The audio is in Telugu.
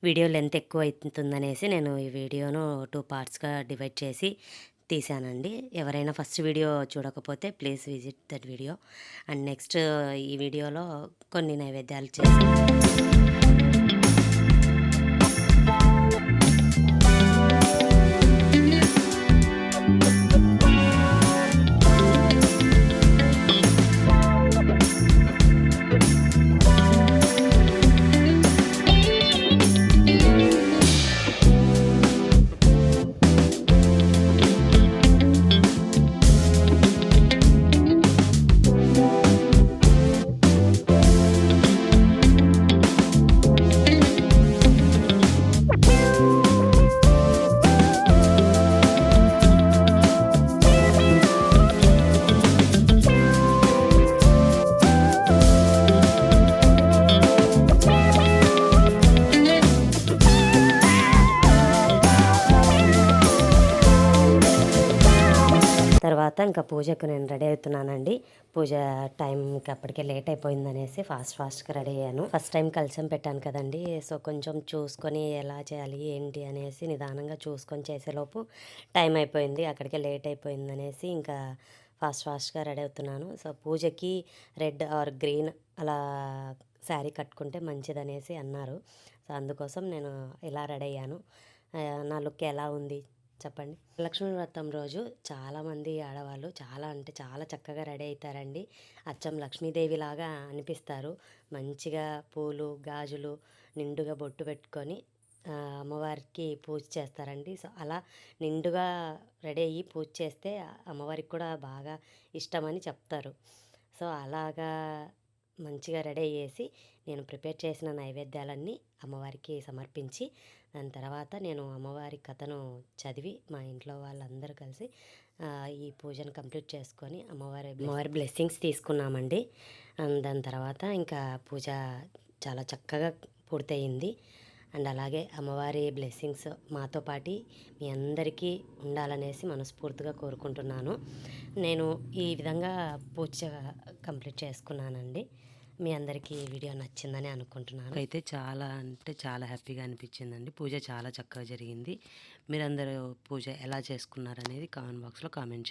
వీడియో లెంత్ ఎక్కువ అవుతుందనేసి నేను ఈ వీడియోను 2 పార్ట్స్‌గా డివైడ్ చేసి తీశానండి. ఎవరైనా ఫస్ట్ వీడియో చూడకపోతే please visit that video. And next ఈ వీడియోలో కొన్ని నైవేద్యాలు చేశాను. తర్వాత ఇంకా పూజకు నేను రెడీ అవుతున్నానండి. పూజ టైంకి అప్పటికే లేట్ అయిపోయిందనేసి ఫాస్ట్గా రెడీ అయ్యాను. ఫస్ట్ టైం కలశం పెట్టాను కదండి. సో కొంచెం చూసుకొని ఎలా చేయాలి ఏంటి అనేసి నిదానంగా చూసుకొని చేసేలోపు టైం అయిపోయింది. అక్కడికే లేట్ అయిపోయిందనేసి ఇంకా ఫాస్ట్గా రెడీ అవుతున్నాను. సో పూజకి రెడ్ ఆర్ గ్రీన్ అలా శారీ కట్టుకుంటే మంచిదనేసి అన్నారు. సో అందుకోసం నేను ఇలా రెడీ అయ్యాను. నా లుక్ ఎలా ఉంది చెప్పండి. లక్ష్మీ వ్రతం రోజు చాలామంది ఆడవాళ్ళు చాలా అంటే చాలా చక్కగా రెడీ అవుతారండి. అచ్చం లక్ష్మీదేవిలాగా అనిపిస్తారు. మంచిగా పూలు గాజులు నిండుగా బొట్టు పెట్టుకొని అమ్మవారికి పూజ చేస్తారండి. సో అలా నిండుగా రెడీ అయ్యి పూజ చేస్తే అమ్మవారికి కూడా బాగా ఇష్టమని చెప్తారు. సో అలాగా మంచిగా రెడీ అయ్యేసి నేను ప్రిపేర్ చేసిన నైవేద్యాలన్నీ అమ్మవారికి సమర్పించి దాని తర్వాత నేను అమ్మవారి కథను చదివి మా ఇంట్లో వాళ్ళందరూ కలిసి ఈ పూజను కంప్లీట్ చేసుకొని అమ్మవారి బ్లెస్సింగ్స్ తీసుకున్నామండి. దాని తర్వాత ఇంకా పూజ చాలా చక్కగా పూర్తయింది. అండ్ అలాగే అమ్మవారి బ్లెస్సింగ్స్ మాతో పాటి మీ అందరికీ ఉండాలనేసి మనస్ఫూర్తిగా కోరుకుంటున్నాను. నేను ఈ విధంగా పూజ కంప్లీట్ చేసుకున్నానండి. మీ అందరికీ ఈ వీడియో నచ్చిందని అనుకుంటున్నాను. అయితే చాలా అంటే చాలా హ్యాపీగా అనిపించిందండి. పూజ చాలా చక్కగా జరిగింది. మీరందరూ పూజ ఎలా చేసుకున్నారనేది కామెంట్ బాక్స్లో కామెంట్ చేయండి.